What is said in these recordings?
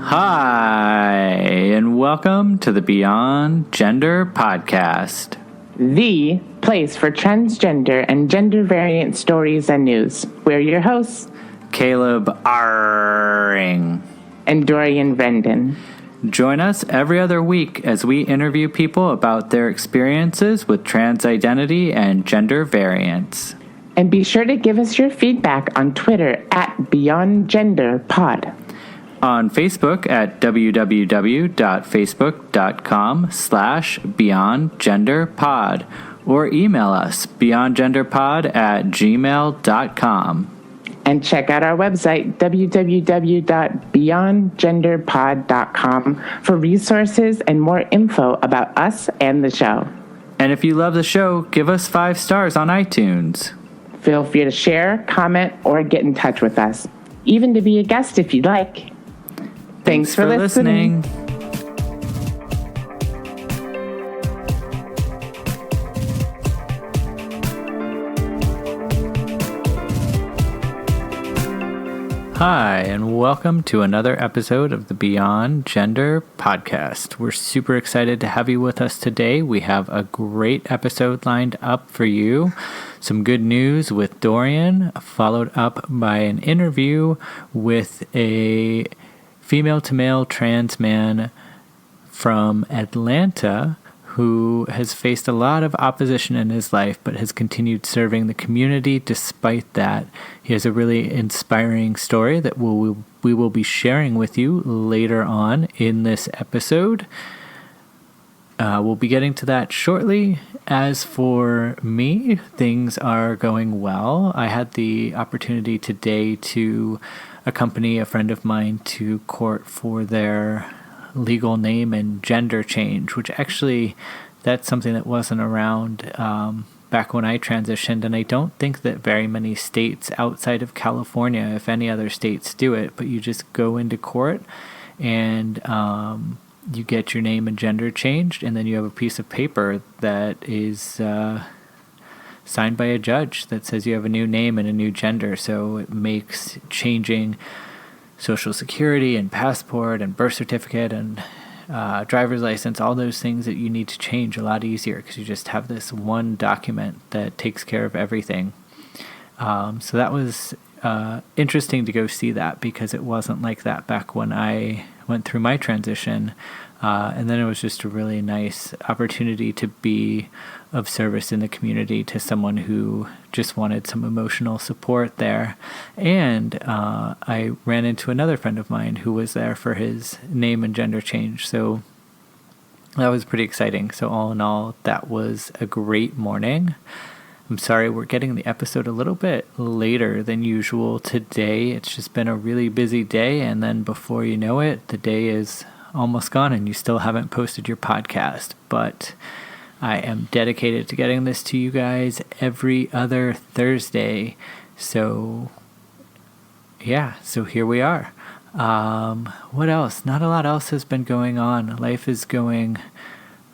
Hi, and welcome to the Beyond Gender podcast, the place for transgender and gender variant stories and news. We're your hosts, Caleb Arring and Dorian Vendon. Join us every other week as we interview people about their experiences with trans identity and gender variance. And be sure to give us your feedback on Twitter at BeyondGenderPod. On Facebook at www.facebook.com/BeyondGenderPod or email us beyondgenderpod@gmail.com. And check out our website, www.beyondgenderpod.com, for resources and more info about us and the show. And if you love the show, give us 5 stars on iTunes. Feel free to share, comment, or get in touch with us, even to be a guest if you'd like. Thanks for listening. Hi, and welcome to another episode of the Beyond Gender podcast. We're super excited to have you with us today. We have a great episode lined up for you. Some good news with Dorian, followed up by an interview with a female-to-male trans man from Atlanta who has faced a lot of opposition in his life but has continued serving the community despite that. He has a really inspiring story that we will be sharing with you later on in this episode. We'll be getting to that shortly. As for me, things are going well. I had the opportunity today to accompany a friend of mine to court for their legal name and gender change, which actually, that's something that wasn't around back when I transitioned, and I don't think that very many states outside of California, if any other states, do it, but you just go into court and you get your name and gender changed, and then you have a piece of paper that is signed by a judge that says you have a new name and a new gender. So it makes changing Social Security and passport and birth certificate and driver's license, all those things that you need to change, a lot easier because you just have this one document that takes care of everything. So that was interesting to go see that because it wasn't like that back when I went through my transition. And then it was just a really nice opportunity to be of service in the community to someone who just wanted some emotional support there. And I ran into another friend of mine who was there for his name and gender change. So that was pretty exciting. So all in all, that was a great morning. I'm sorry we're getting the episode a little bit later than usual today. It's just been a really busy day, and then before you know it, the day is almost gone and you still haven't posted your podcast. But I am dedicated to getting this to you guys every other Thursday. So yeah, so here we are. What else? Not a lot else has been going on. Life is going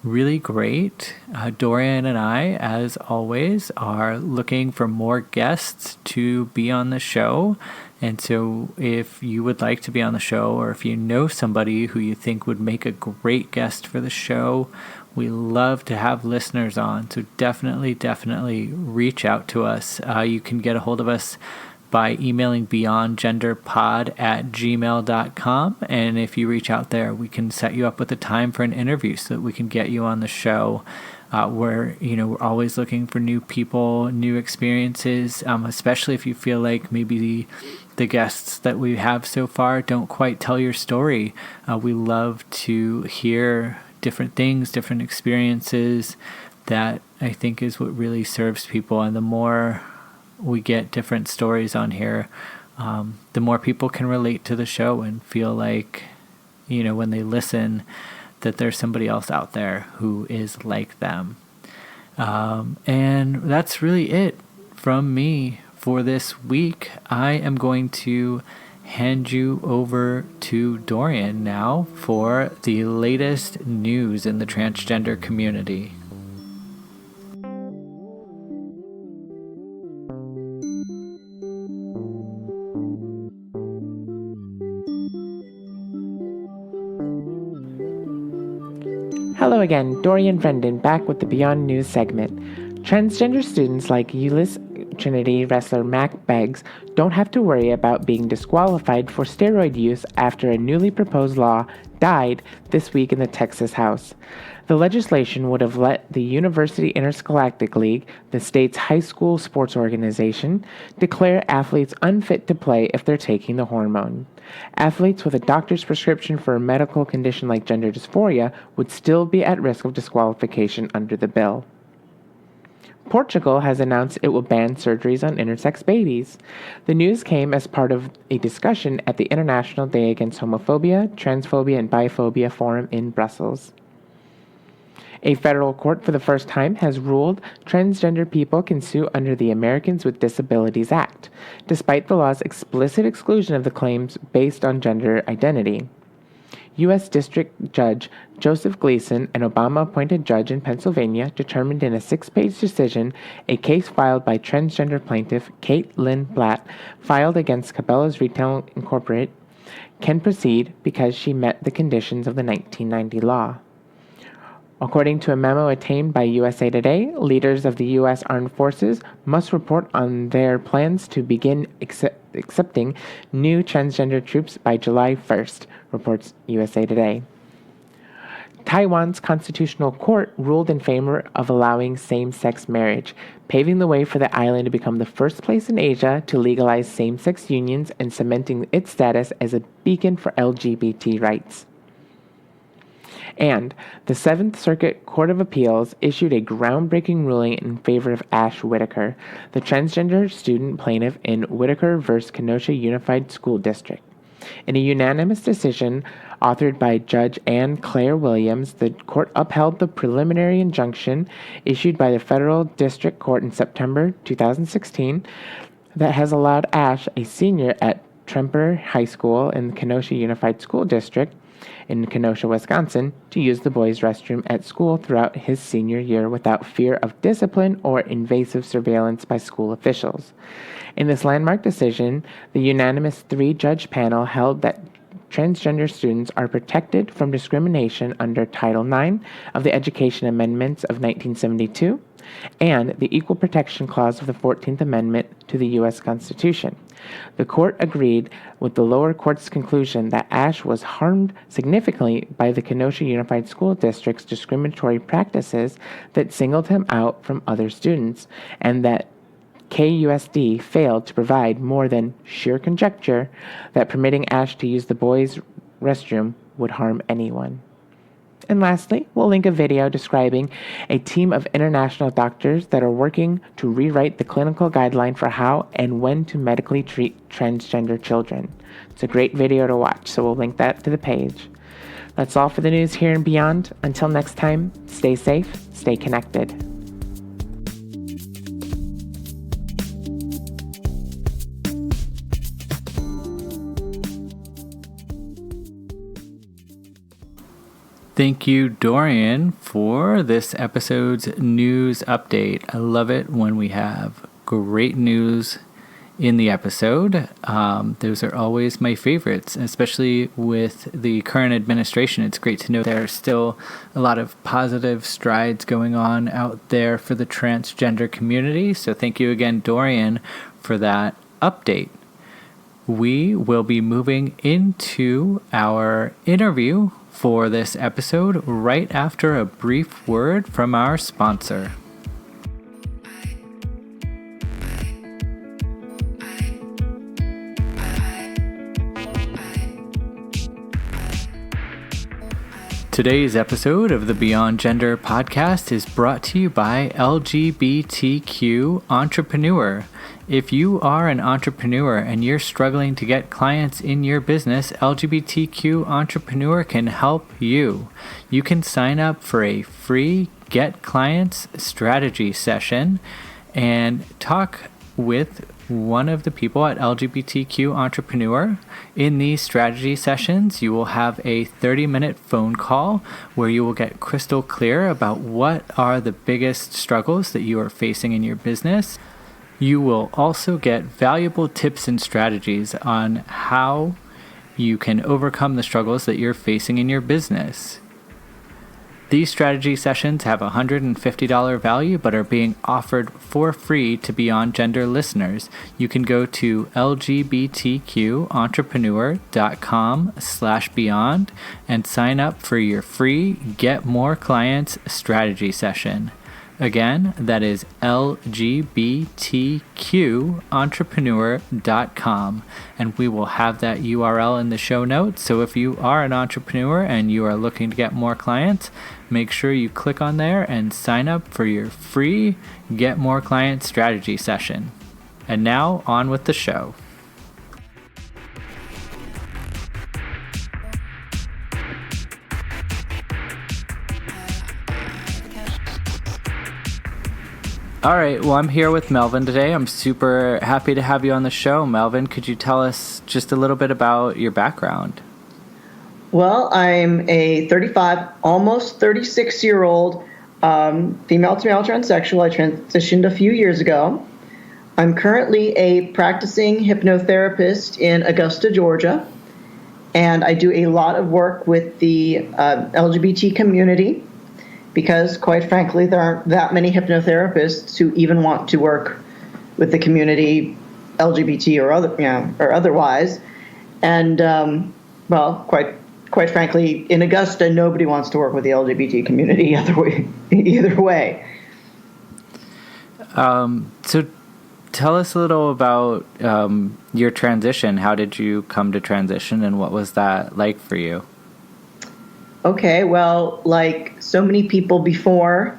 really great. Dorian and I, as always, are looking for more guests to be on the show. And so if you would like to be on the show, or if you know somebody who you think would make a great guest for the show, we love to have listeners on. So definitely reach out to us. You can get a hold of us by emailing beyondgenderpod@gmail.com. And if you reach out there, we can set you up with a time for an interview so that we can get you on the show. We're always looking for new people, new experiences, especially if you feel like maybe the guests that we have so far don't quite tell your story. We love to hear different things, different experiences. That I think is what really serves people. And the more we get different stories on here, the more people can relate to the show and feel like, when they listen, that there's somebody else out there who is like them. And that's really it from me for this week. I am going to hand you over to Dorian now for the latest news in the transgender community. Hello again, Dorian Brendan back with the Beyond News segment. Transgender students like Euless Trinity wrestler Mac Beggs don't have to worry about being disqualified for steroid use after a newly proposed law died this week in the Texas House. The legislation would have let the University Interscholastic League, the state's high school sports organization, declare athletes unfit to play if they're taking the hormone. Athletes with a doctor's prescription for a medical condition like gender dysphoria would still be at risk of disqualification under the bill. Portugal has announced it will ban surgeries on intersex babies. The news came as part of a discussion at the International Day Against Homophobia, Transphobia, and Biphobia Forum in Brussels. A federal court for the first time has ruled transgender people can sue under the Americans with Disabilities Act, despite the law's explicit exclusion of the claims based on gender identity. U.S. District Judge Joseph Gleason, an Obama-appointed judge in Pennsylvania, determined in a 6-page decision a case filed by transgender plaintiff Kate Lynn Blatt, filed against Cabela's Retail Incorporated, can proceed because she met the conditions of the 1990 law. According to a memo obtained by USA Today, leaders of the U.S. Armed Forces must report on their plans to begin accepting new transgender troops by July 1st, reports USA Today. Taiwan's constitutional court ruled in favor of allowing same-sex marriage, paving the way for the island to become the first place in Asia to legalize same-sex unions and cementing its status as a beacon for LGBT rights. And the Seventh Circuit Court of Appeals issued a groundbreaking ruling in favor of Ash Whitaker, the transgender student plaintiff in Whitaker v. Kenosha Unified School District. In a unanimous decision authored by Judge Anne Claire Williams, the court upheld the preliminary injunction issued by the Federal District Court in September 2016 that has allowed Ash, a senior at Tremper High School in the Kenosha Unified School District, in Kenosha, Wisconsin, to use the boys' restroom at school throughout his senior year without fear of discipline or invasive surveillance by school officials. In this landmark decision, the unanimous 3-judge panel held that transgender students are protected from discrimination under Title IX of the Education Amendments of 1972 and the Equal Protection Clause of the 14th Amendment to the U.S. Constitution. The court agreed with the lower court's conclusion that Ash was harmed significantly by the Kenosha Unified School District's discriminatory practices that singled him out from other students, and that KUSD failed to provide more than sheer conjecture that permitting Ash to use the boys' restroom would harm anyone. And lastly, we'll link a video describing a team of international doctors that are working to rewrite the clinical guideline for how and when to medically treat transgender children. It's a great video to watch, so we'll link that to the page. That's all for the news here and beyond. Until next time, stay safe, stay connected. Thank you, Dorian, for this episode's news update. I love it when we have great news in the episode. Those are always my favorites, especially with the current administration. It's great to know there are still a lot of positive strides going on out there for the transgender community. So thank you again, Dorian, for that update. We will be moving into our interview for this episode right after a brief word from our sponsor. Today's episode of the Beyond Gender podcast is brought to you by LGBTQ Entrepreneur. If you are an entrepreneur and you're struggling to get clients in your business, LGBTQ Entrepreneur can help you. You can sign up for a free Get Clients strategy session and talk with one of the people at LGBTQ Entrepreneur. In these strategy sessions, you will have a 30-minute phone call where you will get crystal clear about what are the biggest struggles that you are facing in your business. You will also get valuable tips and strategies on how you can overcome the struggles that you're facing in your business. These strategy sessions have a $150 value but are being offered for free to Beyond Gender listeners. You can go to lgbtqentrepreneur.com/beyond and sign up for your free Get More Clients strategy session. Again, that is lgbtqentrepreneur.com, and we will have that URL in the show notes. So if you are an entrepreneur and you are looking to get more clients, make sure you click on there and sign up for your free Get More Clients strategy session. And now, on with the show. All right, well, I'm here with Melvin today. I'm super happy to have you on the show. Melvin, could you tell us just a little bit about your background? Well, I'm a 35, almost 36-year-old female-to-male transsexual. I transitioned a few years ago. I'm currently a practicing hypnotherapist in Augusta, Georgia, and I do a lot of work with the LGBT community, because, quite frankly, there aren't that many hypnotherapists who even want to work with the community, LGBT or otherwise. And well, quite frankly, in Augusta, nobody wants to work with the LGBT community either way. So, tell us a little about your transition. How did you come to transition, and what was that like for you? Okay, well, like so many people before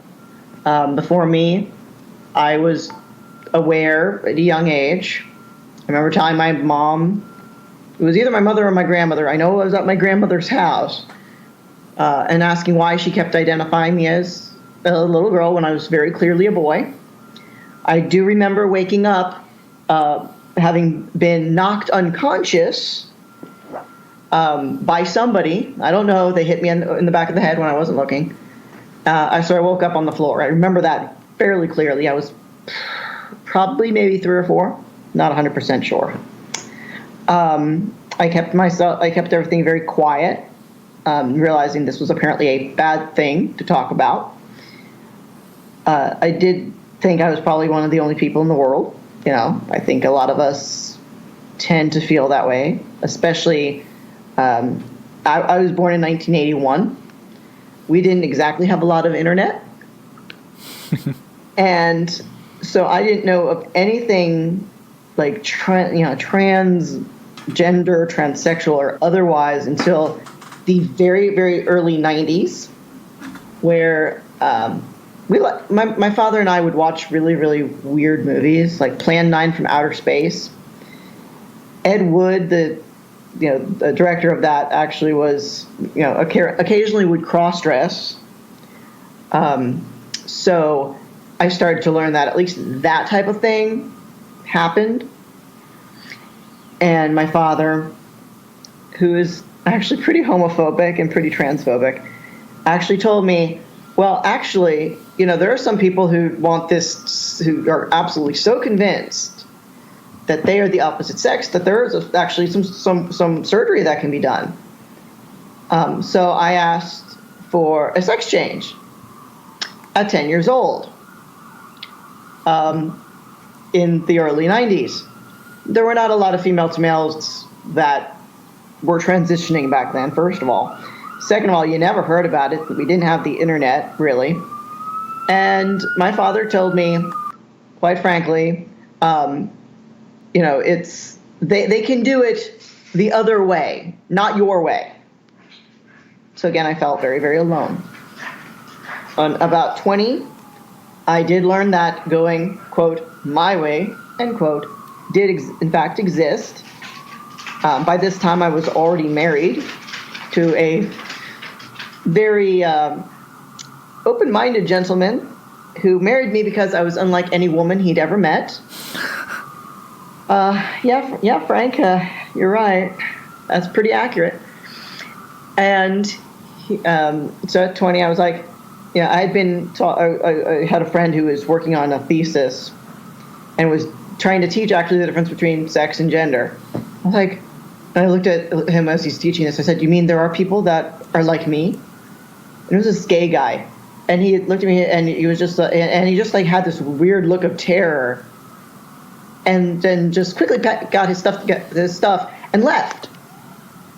me, I was aware at a young age. I remember telling my mom, it was either my mother or my grandmother, I know I was at my grandmother's house, and asking why she kept identifying me as a little girl when I was very clearly a boy. I do remember waking up, having been knocked unconscious by somebody. I don't know. They hit me in the back of the head when I wasn't looking. So I woke up on the floor. I remember that fairly clearly. I was probably maybe 3 or 4, not 100% sure. I kept everything very quiet, realizing this was apparently a bad thing to talk about. I did think I was probably one of the only people in the world. I think a lot of us tend to feel that way, especially. I was born in 1981. We didn't exactly have a lot of internet. And so I didn't know of anything like transgender, transsexual, or otherwise until the very, very early 90s, where my father and I would watch really, really weird movies, like Plan 9 from Outer Space. Ed Wood, the director of that, actually was, occasionally would cross-dress. So I started to learn that at least that type of thing happened. And my father, who is actually pretty homophobic and pretty transphobic, actually told me, well, actually, there are some people who want this, who are absolutely so convinced that they are the opposite sex, that there is actually some surgery that can be done. So I asked for a sex change at 10 years old in the early 90s. There were not a lot of female-to-males that were transitioning back then, first of all. Second of all, you never heard about it. We didn't have the internet, really. And my father told me, quite frankly, they can do it the other way, not your way. So again, I felt very, very alone. On about 20, I did learn that going, quote, my way, end quote, did in fact exist. By this time, I was already married to a very open-minded gentleman who married me because I was unlike any woman he'd ever met. Yeah, Frank, you're right. That's pretty accurate. And so at 20, I was like, I had been taught, I had a friend who was working on a thesis and was trying to teach actually the difference between sex and gender. I was like, I looked at him as he's teaching this. I said, you mean there are people that are like me? it was this gay guy, and he looked at me, and he was just, and he just like had this weird look of terror, and then just quickly got his stuff and left,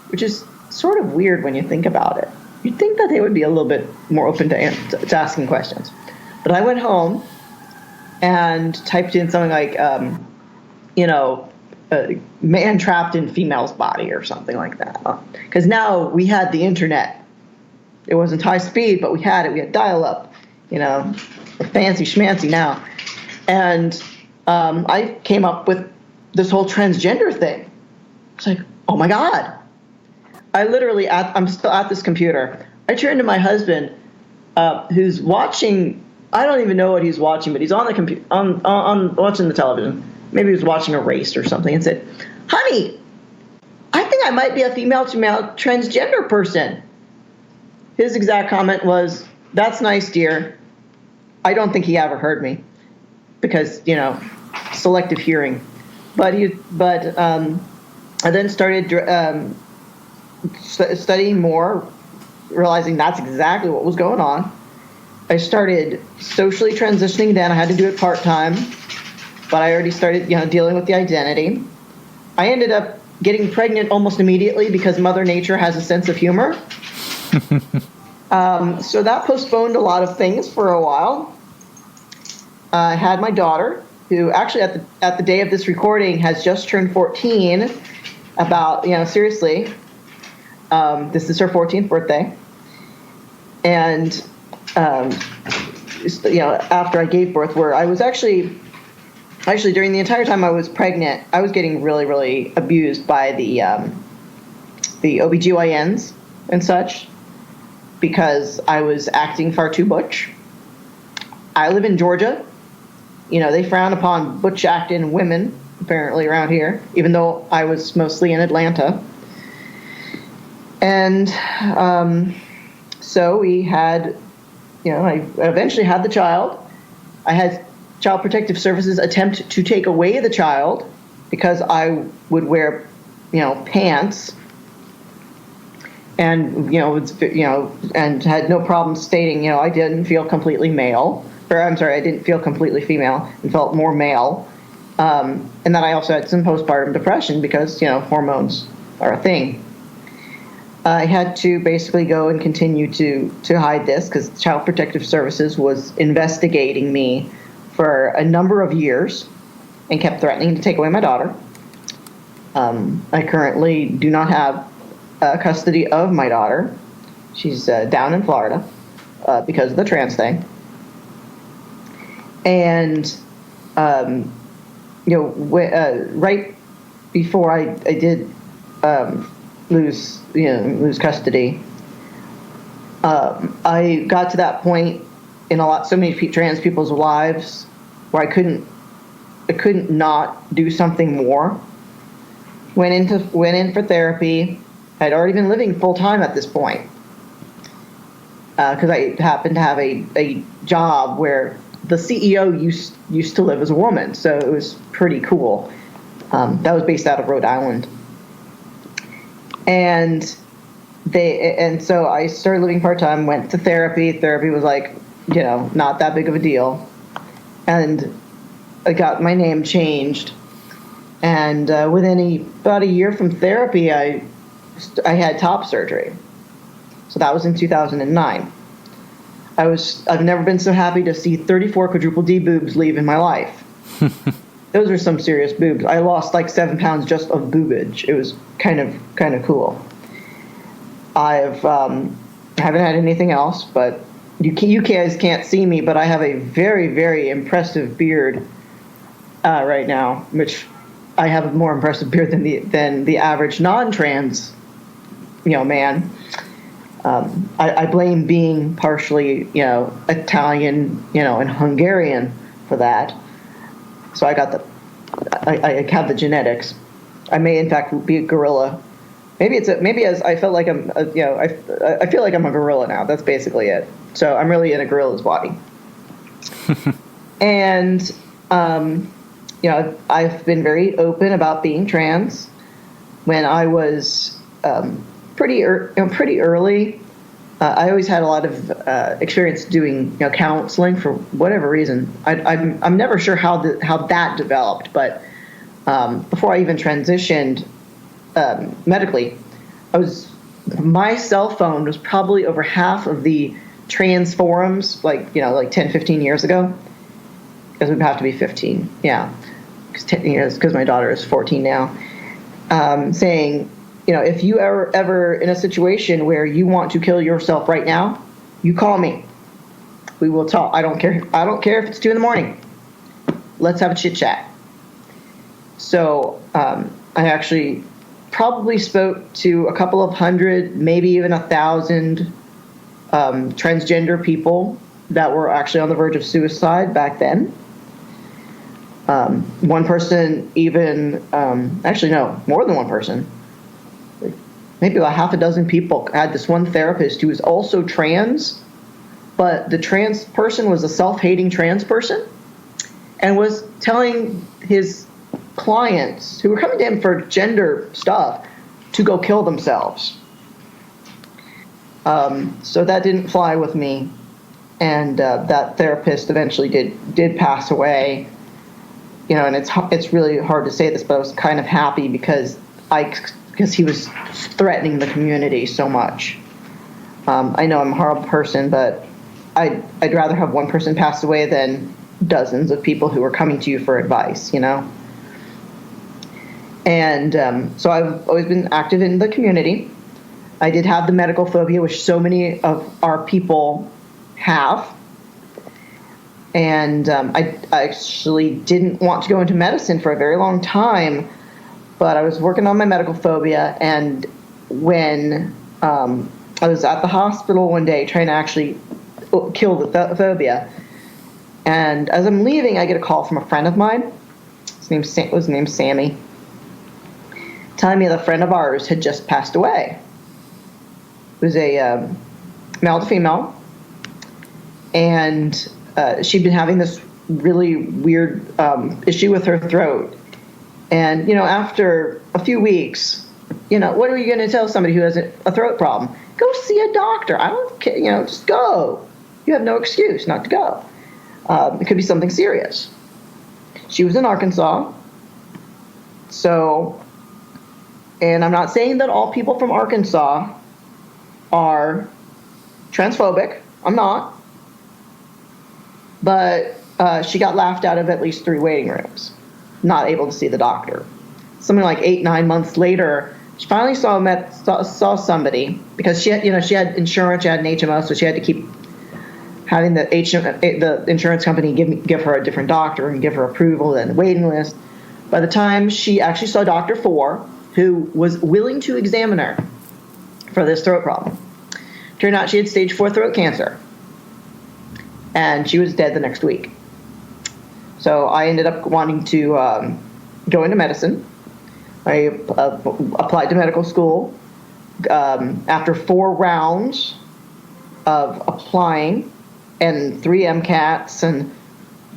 which is sort of weird when you think about it. You'd think that they would be a little bit more open to asking questions. But I went home and typed in something like, man trapped in female's body or something like that. Because now we had the internet. It wasn't high speed, but we had it. We had dial-up, fancy schmancy now. And I came up with this whole transgender thing. It's like, oh my God. I'm still at this computer. I turned to my husband, who's watching. I don't even know what he's watching, but he's on the computer, on watching the television. Maybe he was watching a race or something, and said, "Honey, I think I might be a female-to-male transgender person." His exact comment was, "That's nice, dear." I don't think he ever heard me, because selective hearing. But I then started studying more, realizing that's exactly what was going on. I started socially transitioning then. I had to do it part-time, but I already started, dealing with the identity. I ended up getting pregnant almost immediately because Mother Nature has a sense of humor. So that postponed a lot of things for a while. I had my daughter, who actually at the day of this recording has just turned 14. Seriously. This is her 14th birthday. And, after I gave birth, where I was actually during the entire time I was pregnant, I was getting really, really abused by the OBGYNs and such, because I was acting far too butch. I live in Georgia. They frown upon butch acting women, apparently, around here, even though I was mostly in Atlanta. And so we had, I eventually had the child. I had Child Protective Services attempt to take away the child because I would wear, pants, and and had no problem stating, I didn't feel completely male, or I'm sorry, I didn't feel completely female and felt more male, and that I also had some postpartum depression because hormones are a thing. I had to basically go and continue to hide this because Child Protective Services was investigating me for a number of years and kept threatening to take away my daughter. I currently do not have custody of my daughter. She's down in Florida because of the trans thing. And, right before I did lose custody, I got to that point in so many trans people's lives where I couldn't not do something more. Went in for therapy. I'd already been living full time at this point because I happened to have a job where the CEO used to live as a woman, so it was pretty cool. That was based out of Rhode Island. And so I started living part-time, went to therapy. Therapy was like, not that big of a deal. And I got my name changed. And within about a year from therapy, I had top surgery. So that was in 2009. I've never been so happy to see 34 quadruple D boobs leave in my life. Those are some serious boobs. I lost like 7 pounds just of boobage. It was kind of cool. Haven't had anything else, but you guys can't see me, but I have a very, very impressive beard right now, which I have a more impressive beard than the average non-trans, man. I blame being partially, Italian, and Hungarian for that. So I have the genetics. I may in fact be a gorilla. Maybe I felt like I feel like I'm a gorilla now. That's basically it. So I'm really in a gorilla's body. And I've been very open about being trans. When I was pretty early, I always had a lot of experience doing counseling for whatever reason. I'm never sure how that developed, but before I even transitioned medically, my cell phone was probably over half of the trans forums, like 10, 15 years ago. Because it would have to be 15, yeah, because my daughter is 14 now. Saying, if you are ever in a situation where you want to kill yourself right now, you call me. We will talk. I don't care. I don't care if it's 2 a.m. Let's have a chit chat. So I actually probably spoke to a couple of hundred, maybe even 1,000 transgender people that were actually on the verge of suicide back then. One person even, actually no, more than one person, maybe about half a dozen people had this one therapist who was also trans, but the trans person was a self-hating trans person and was telling his clients who were coming to him for gender stuff to go kill themselves. So that didn't fly with me, and that therapist eventually did pass away. And it's really hard to say this, but I was kind of happy because he was threatening the community so much. I know I'm a horrible person, but I'd rather have one person pass away than dozens of people who are coming to you for advice, And so I've always been active in the community. I did have the medical phobia, which so many of our people have. And I actually didn't want to go into medicine for a very long time, but I was working on my medical phobia. And when I was at the hospital one day trying to actually kill the phobia, and as I'm leaving, I get a call from a friend of mine. His name's Sammy, telling me that a friend of ours had just passed away. It was a male to female, and she'd been having this really weird issue with her throat. And, after a few weeks, what are you going to tell somebody who has a throat problem? Go see a doctor. I don't care, just go. You have no excuse not to go. It could be something serious. She was in Arkansas. So, and I'm not saying that all people from Arkansas are transphobic. I'm not. But she got laughed out of at least 3 waiting rooms, not able to see the doctor. Something like 8-9 months later, she finally saw somebody, because she had insurance, she had an HMO, so she had to keep having the insurance company give her a different doctor and give her approval and a waiting list. By the time she actually saw Dr. 4, who was willing to examine her for this throat problem, turned out she had stage 4 throat cancer. And she was dead the next week. So I ended up wanting to go into medicine. I applied to medical school. After 4 rounds of applying and 3 MCATs and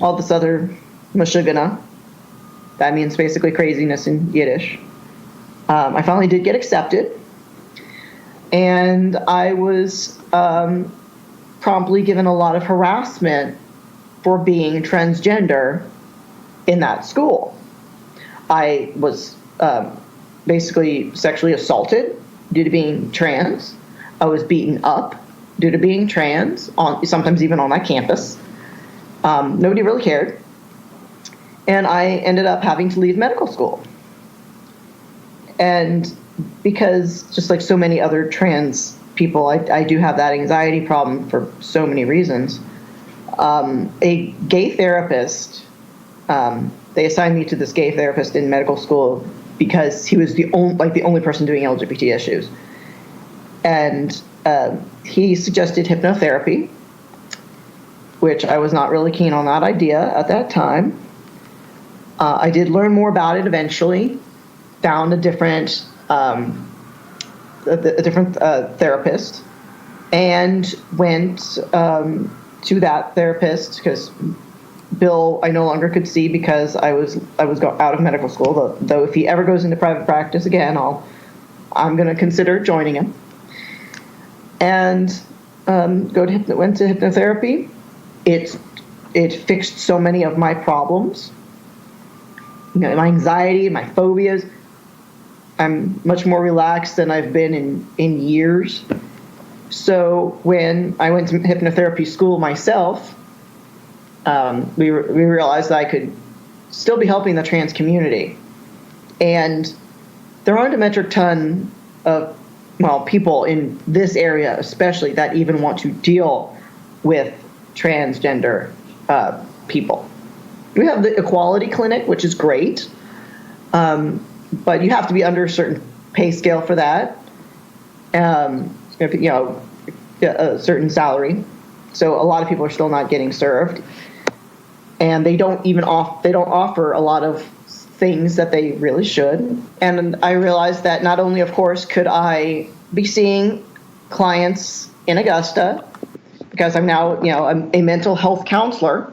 all this other mashugana, that means basically craziness in Yiddish, I finally did get accepted. And I was promptly given a lot of harassment for being transgender in that school. I was basically sexually assaulted due to being trans. I was beaten up due to being trans, sometimes even on my campus. Nobody really cared. And I ended up having to leave medical school. And because, just like so many other trans people, I do have that anxiety problem for so many reasons. A gay therapist, they assigned me to this gay therapist in medical school because he was the only person doing LGBT issues. And he suggested hypnotherapy, which I was not really keen on that idea at that time. I did learn more about it eventually, found a different therapist, and went to that therapist because Bill I no longer could see because I was out of medical school. Though if he ever goes into private practice again, I'm going to consider joining him. and went to hypnotherapy. It fixed so many of my problems, my anxiety, my phobias. I'm much more relaxed than I've been in years. So when I went to hypnotherapy school myself, we realized that I could still be helping the trans community. And there aren't a metric ton of, people in this area especially that even want to deal with transgender people. We have the Equality Clinic, which is great, but you have to be under a certain pay scale for that. A certain salary. So a lot of people are still not getting served, and they don't offer a lot of things that they really should. And I realized that not only, of course, could I be seeing clients in Augusta, because I'm now, a mental health counselor.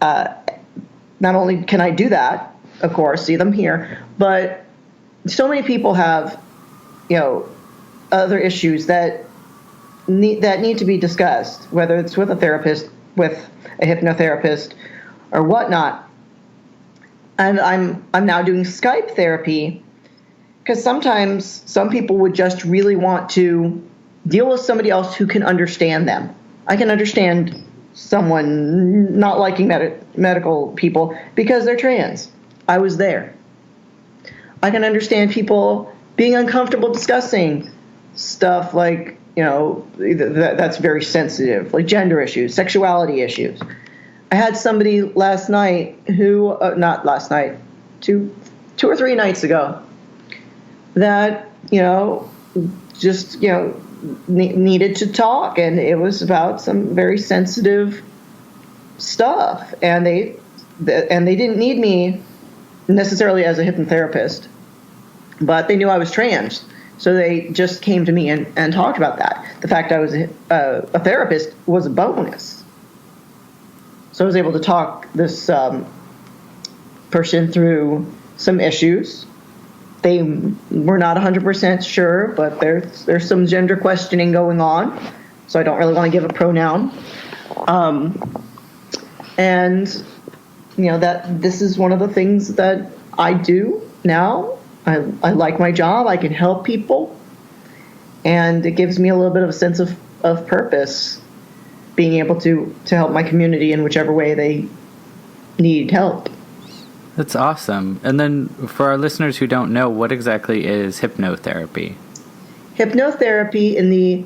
Not only can I do that, of course, see them here, but so many people have, other issues that need to be discussed, whether it's with a therapist, with a hypnotherapist, or whatnot. And I'm now doing Skype therapy because sometimes some people would just really want to deal with somebody else who can understand them. I can understand someone not liking medical people because they're trans. I was there. I can understand people being uncomfortable discussing stuff like, that's very sensitive, like gender issues, sexuality issues. I had somebody last night who, not last night, two or three nights ago, that, needed to talk, and it was about some very sensitive stuff, and they didn't need me necessarily as a hypnotherapist, but they knew I was trans, so they just came to me and talked about that. The fact I was a therapist was a bonus. So I was able to talk this person through some issues. They were not 100% sure, but there's some gender questioning going on, so I don't really want to give a pronoun. And that this is one of the things that I do now. I like my job. I can help people, and it gives me a little bit of a sense of purpose, being able to help my community in whichever way they need help. That's awesome. And then for our listeners who don't know, what exactly is hypnotherapy? Hypnotherapy in the,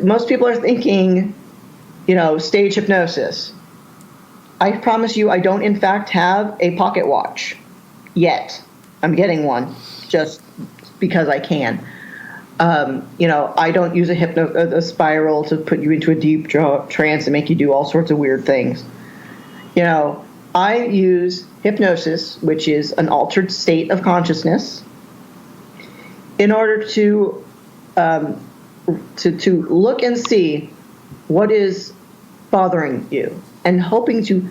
most people are thinking, stage hypnosis. I promise you, I don't in fact have a pocket watch yet. I'm getting one just because I can. I don't use a spiral to put you into a deep trance and make you do all sorts of weird things. I use hypnosis, which is an altered state of consciousness, in order to look and see what is bothering you, and hoping to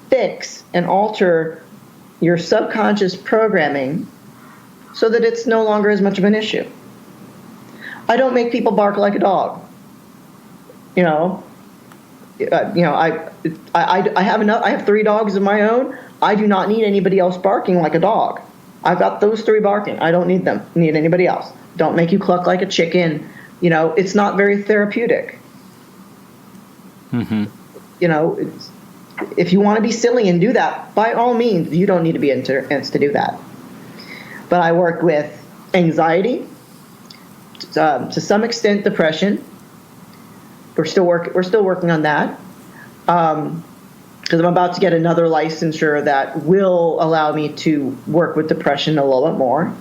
fix and alter your subconscious programming so that it's no longer as much of an issue. I don't make people bark like a dog. I have enough. I have 3 dogs of my own. I do not need anybody else barking like a dog. I've got those 3 barking. I don't need them. Need anybody else. Don't make you cluck like a chicken. It's not very therapeutic. Mm-hmm. If you want to be silly and do that, by all means, you don't need to be intense to do that. But I work with anxiety, to some extent depression. We're still working on that, because I'm about to get another licensure that will allow me to work with depression a little bit more.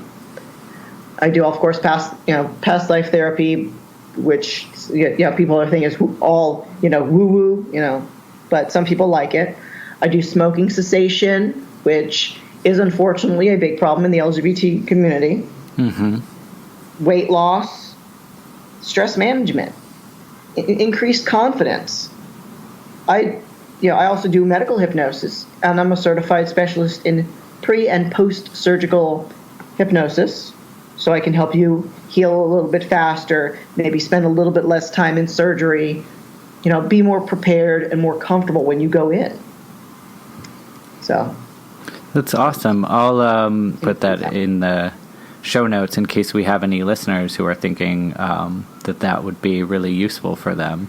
I do, of course, past life therapy, which people are thinking is all woo woo, but some people like it. I do smoking cessation, which is unfortunately a big problem in the LGBT community. Mm-hmm. Weight loss, stress management, increased confidence. I also do medical hypnosis, and I'm a certified specialist in pre- and post-surgical hypnosis. so I can help you heal a little bit faster, maybe spend a little bit less time in surgery, be more prepared and more comfortable when you go in. So that's awesome. I'll put that in the show notes in case we have any listeners who are thinking that would be really useful for them.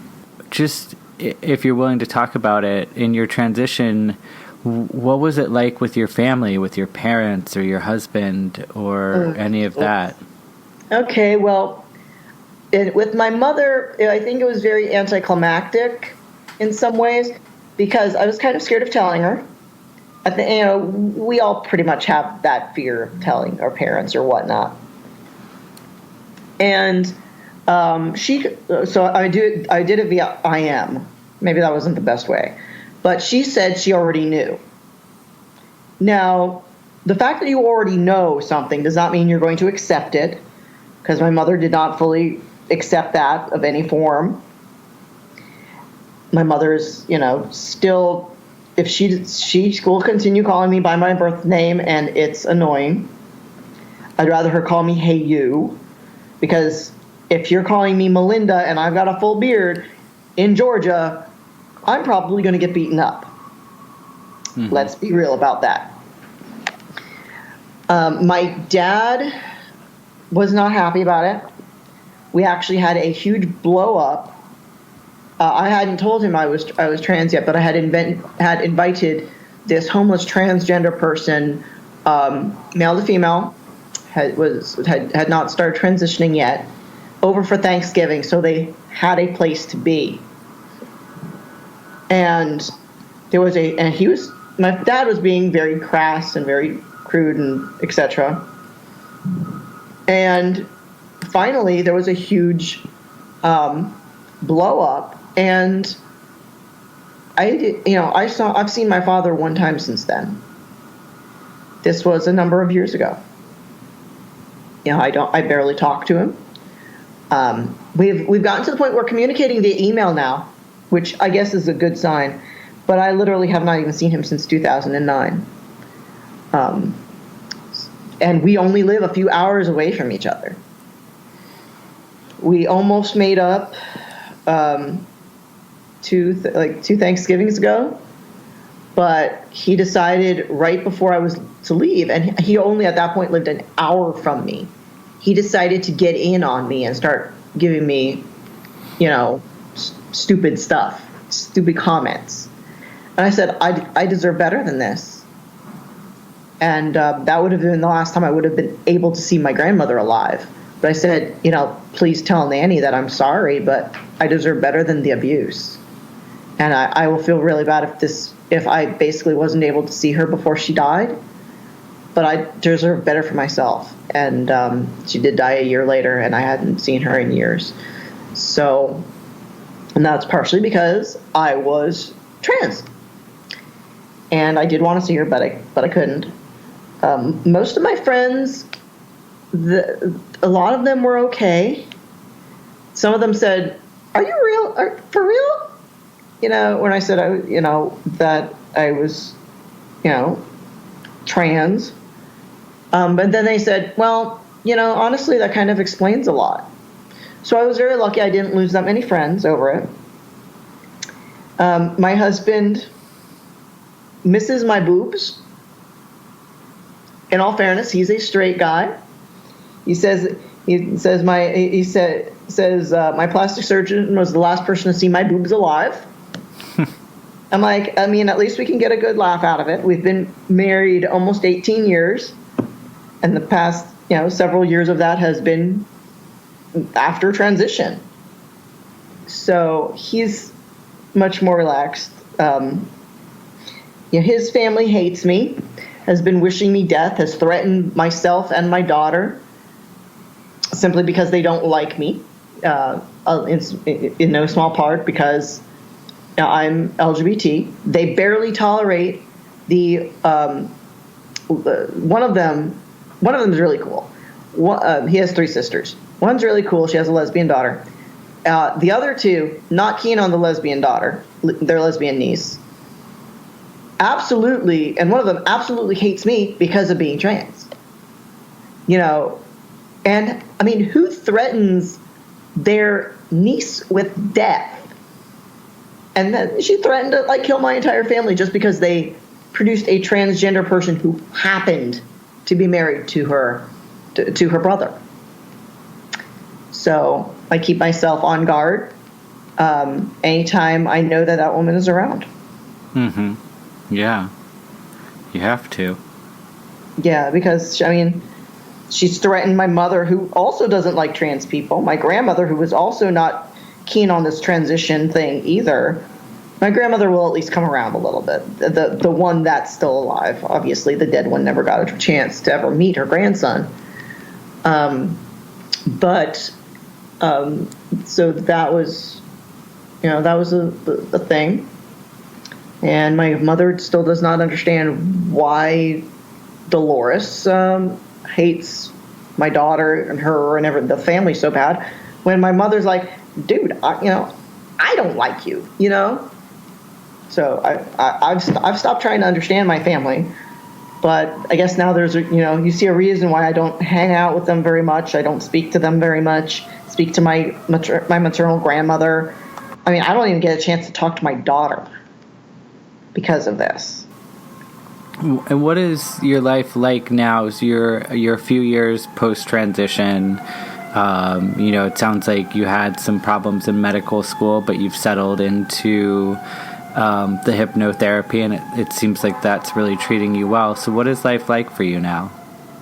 Just if you're willing to talk about it, in your transition, what was it like with your family, with your parents or your husband or any of that? Okay, well, with my mother, I think it was very anticlimactic in some ways because I was kind of scared of telling her. We all pretty much have that fear of telling our parents or whatnot. And so I did it via IM. Maybe that wasn't the best way. But she said she already knew. Now, the fact that you already know something does not mean you're going to accept it, because my mother did not fully accept that of any form. My mother is, still... If she will continue calling me by my birth name, and it's annoying. I'd rather her call me "Hey you," because if you're calling me Melinda and I've got a full beard in Georgia, I'm probably going to get beaten up. Mm-hmm. Let's be real about that. My dad was not happy about it. We actually had a huge blow up. I hadn't told him I was trans yet, but I had invited this homeless transgender person, male to female, had not started transitioning yet, over for Thanksgiving, so they had a place to be. And my dad was being very crass and very crude and etc. And finally, there was a huge blow up. And I've seen my father one time since then. This was a number of years ago. I barely talk to him. We've gotten to the point where we're communicating via email now, which I guess is a good sign. But I literally have not even seen him since 2009. And we only live a few hours away from each other. We almost made up. Two Thanksgivings ago, but he decided right before I was to leave, and he only at that point lived an hour from me. He decided to get in on me and start giving me, stupid stuff, stupid comments. And I said, I deserve better than this. And that would have been the last time I would have been able to see my grandmother alive. But I said, please tell Nanny that I'm sorry, but I deserve better than the abuse. And I will feel really bad if I basically wasn't able to see her before she died. But I deserve better for myself. And she did die a year later, and I hadn't seen her in years. So, and that's partially because I was trans. And I did want to see her, but I couldn't. Most of my friends, a lot of them were okay. Some of them said, "Are you real? For real?" When I said that I was, trans. But then they said, well, honestly, that kind of explains a lot. So I was very lucky I didn't lose that many friends over it. My husband misses my boobs. In all fairness, he's a straight guy. He says my plastic surgeon was the last person to see my boobs alive. I'm like, at least we can get a good laugh out of it. We've been married almost 18 years. And the past, several years of that has been after transition. So he's much more relaxed. His family hates me, has been wishing me death, has threatened myself and my daughter simply because they don't like me, in no small part because I'm LGBT. They barely tolerate the one of them is really cool. He has 3 sisters. One's really cool. She has a lesbian daughter. The other 2, not keen on the lesbian daughter, their lesbian niece. Absolutely, and one of them absolutely hates me because of being trans. And, I mean, who threatens their niece with death? And then she threatened to, like, kill my entire family just because they produced a transgender person who happened to be married to her brother. So I keep myself on guard anytime I know that woman is around. Mm-hmm. Yeah. You have to. Yeah, because, I mean, she's threatened my mother, who also doesn't like trans people. My grandmother, who was also not keen on this transition thing either. My grandmother will at least come around a little bit. The one that's still alive. Obviously, the dead one never got a chance to ever meet her grandson. So that was, a thing. And my mother still does not understand why Dolores hates my daughter and her and the family so bad. When my mother's like, dude, I don't like you, So I've stopped trying to understand my family. But I guess now there's you see a reason why I don't hang out with them very much. I don't speak to them very much. Speak to my maternal grandmother. I mean, I don't even get a chance to talk to my daughter because of this. And what is your life like now? Is you're a few years post-transition. It sounds like you had some problems in medical school, but you've settled into the hypnotherapy, and it seems like that's really treating you well. So what is life like for you now?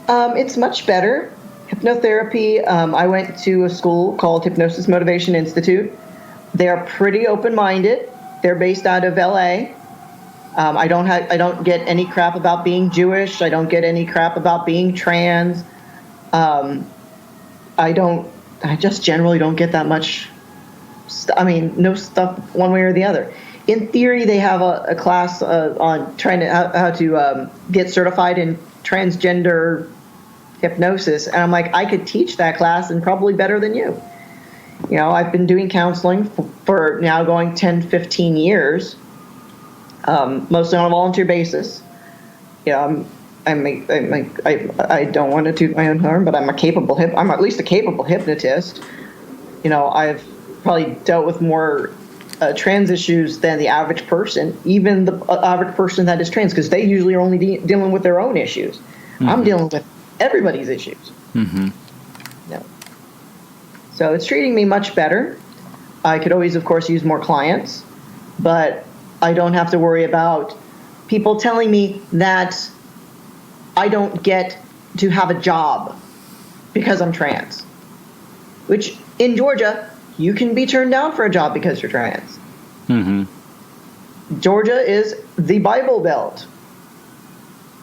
It's much better. Hypnotherapy, I went to a school called Hypnosis Motivation Institute. They're pretty open-minded. They're based out of LA. I don't get any crap about being Jewish. I don't get any crap about being trans. I just generally don't get that much. No stuff one way or the other. In theory, they have a class on trying to how to get certified in transgender hypnosis, and I'm like, I could teach that class and probably better than you. I've been doing counseling for now going 10, 15 years. Mostly on a volunteer basis. I don't want to toot my own horn, but I'm at least a capable hypnotist. I've probably dealt with more trans issues than the average person, even the average person that is trans, because they usually are only dealing with their own issues. Mm-hmm. I'm dealing with everybody's issues. Mm-hmm. So it's treating me much better. I could always, of course, use more clients, but I don't have to worry about people telling me that I don't get to have a job because I'm trans. Which, in Georgia, you can be turned down for a job because you're trans. Mm-hmm. Georgia is the Bible Belt.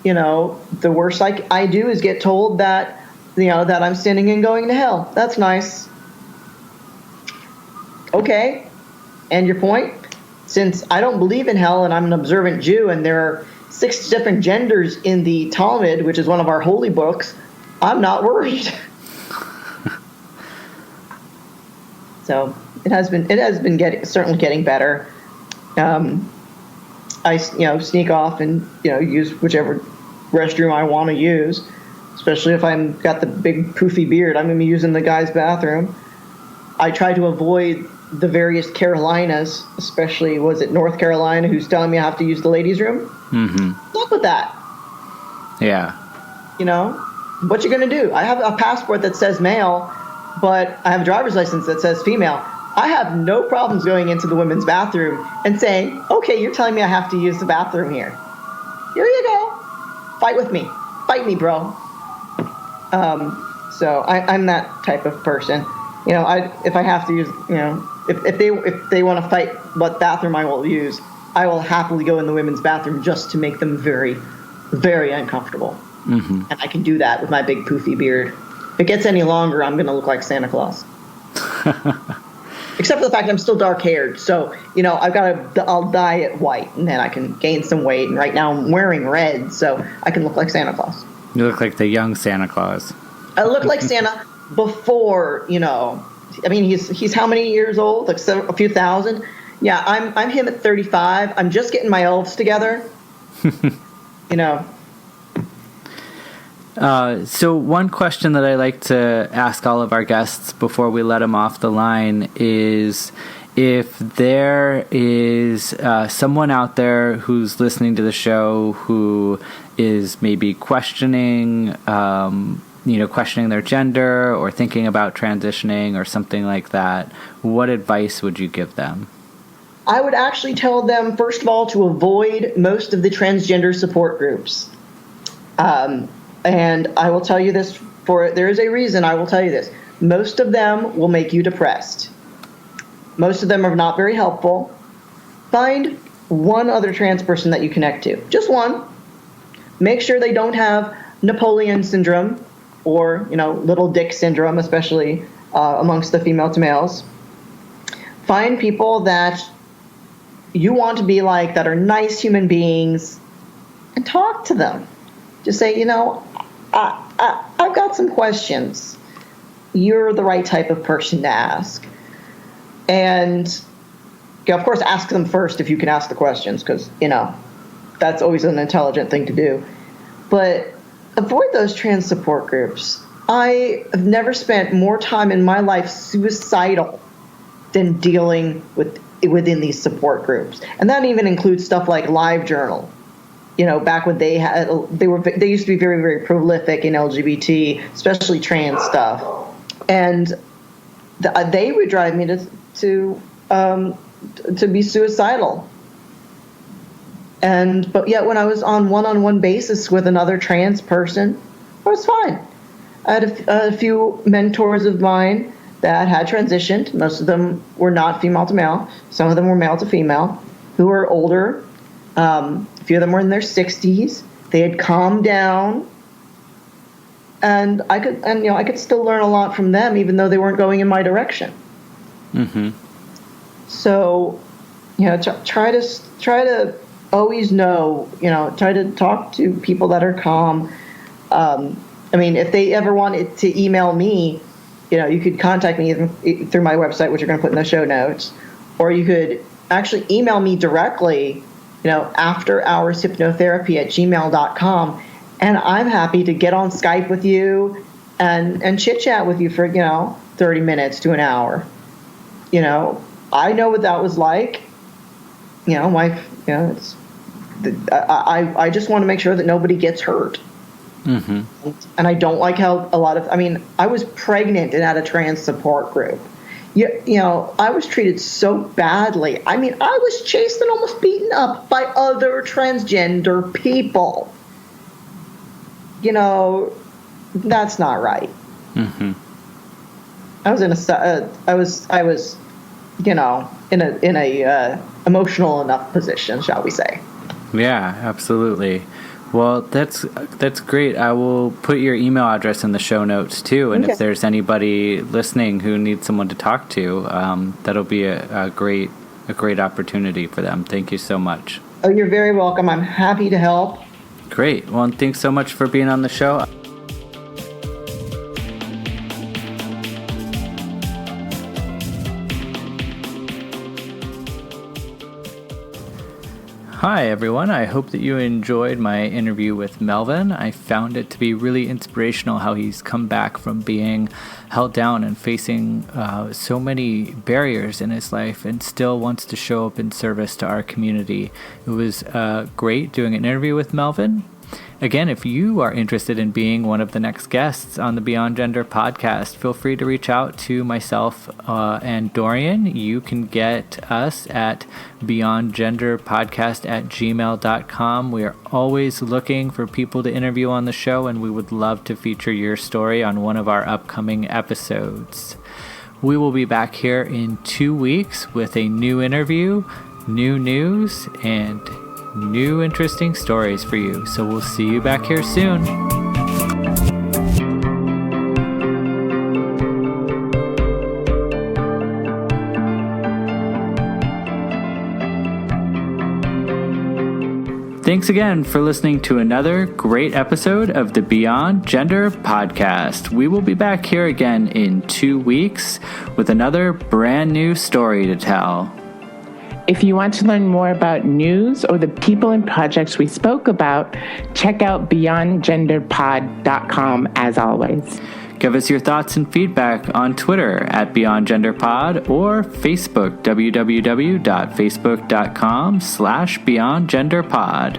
The worst I do is get told that, that I'm sinning and going to hell. That's nice. Okay. And your point? Since I don't believe in hell and I'm an observant Jew and there are 6 different genders in the Talmud, which is one of our holy books, I'm not worried. So it has been certainly getting better. I sneak off and use whichever restroom I want to use, especially if I'm got the big poofy beard. I'm going to be using the guy's bathroom. I try to avoid the various Carolinas, especially, was it North Carolina, who's telling me I have to use the ladies' room? Mm-hmm. Fuck with that. Yeah. What you gonna do? I have a passport that says male, but I have a driver's license that says female. I have no problems going into the women's bathroom and saying, okay, you're telling me I have to use the bathroom here. Here you go. Fight with me. Fight me, bro. So I'm that type of person. If I have to use, if they want to fight what bathroom I will use, I will happily go in the women's bathroom just to make them very, very uncomfortable. Mm-hmm. And I can do that with my big poofy beard. If it gets any longer, I'm going to look like Santa Claus. Except for the fact I'm still dark haired. So, I'll dye it white and then I can gain some weight. And right now I'm wearing red, so I can look like Santa Claus. You look like the young Santa Claus. I look like Santa before, he's how many years old? Like a few thousand? Yeah, I'm him at 35. I'm just getting my elves together. So one question that I like to ask all of our guests before we let them off the line is if there is someone out there who's listening to the show who is maybe questioning their gender or thinking about transitioning or something like that, what advice would you give them? I would actually tell them, first of all, to avoid most of the transgender support groups. And I will tell you this, there is a reason I will tell you this. Most of them will make you depressed. Most of them are not very helpful. Find one other trans person that you connect to. Just one. Make sure they don't have Napoleon syndrome or, little dick syndrome, especially amongst the female to males. Find people that you want to be like, that are nice human beings, and talk to them. Just say, I've got some questions. You're the right type of person to ask. And, of course, ask them first if you can ask the questions, because, that's always an intelligent thing to do. But avoid those trans support groups. I have never spent more time in my life suicidal than dealing within these support groups. And that even includes stuff like LiveJournal. Back when they used to be very, very prolific in LGBT, especially trans stuff. And they would drive me to be suicidal. But yet when I was on one-on-one basis with another trans person, I was fine. I had a few mentors of mine that had transitioned. Most of them were not female to male. Some of them were male to female, who were older. A few of them were in their 60s. They had calmed down. And I could still learn a lot from them, even though they weren't going in my direction. Mm-hmm. So, try to always know, try to talk to people that are calm. If they ever wanted to email me, you could contact me through my website, which you're going to put in the show notes, or you could actually email me directly, afterhourshypnotherapy@gmail.com. And I'm happy to get on Skype with you and chit-chat with you for, 30 minutes to an hour. I know what that was like. I just want to make sure that nobody gets hurt. Mm-hmm. And I don't like how I was pregnant and had a trans support group. I was treated so badly. I was chased and almost beaten up by other transgender people. That's not right. Mm-hmm. I was in a emotional enough position, shall we say? Yeah, absolutely. Well, that's great. I will put your email address in the show notes too, and okay. If there's anybody listening who needs someone to talk to, that'll be a great opportunity for them. Thank you so much. Oh, you're very welcome. I'm happy to help. Great. Well, thanks so much for being on the show. Hi, everyone. I hope that you enjoyed my interview with Melvin. I found it to be really inspirational how he's come back from being held down and facing so many barriers in his life and still wants to show up in service to our community. It was great doing an interview with Melvin. Again, if you are interested in being one of the next guests on the Beyond Gender podcast, feel free to reach out to myself and Dorian. You can get us at beyondgenderpodcast@gmail.com. We are always looking for people to interview on the show, and we would love to feature your story on one of our upcoming episodes. We will be back here in 2 weeks with a new interview, new news, and new interesting stories for you. So we'll see you back here soon. Thanks again for listening to another great episode of the Beyond Gender podcast. We will be back here again in 2 weeks with another brand new story to tell. If you want to learn more about news or the people and projects we spoke about, check out beyondgenderpod.com as always. Give us your thoughts and feedback on Twitter at BeyondGenderPod or Facebook, www.facebook.com/BeyondGenderPod.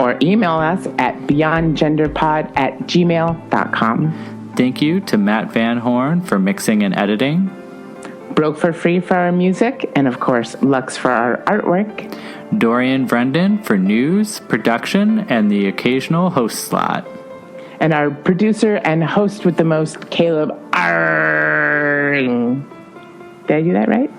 Or email us at beyondgenderpod@gmail.com. Thank you to Matt Van Horn for mixing and editing. Broke for Free for our music, and of course, Lux for our artwork. Dorian Brendan for news, production, and the occasional host slot. And our producer and host with the most, Caleb Arring. Did I do that right?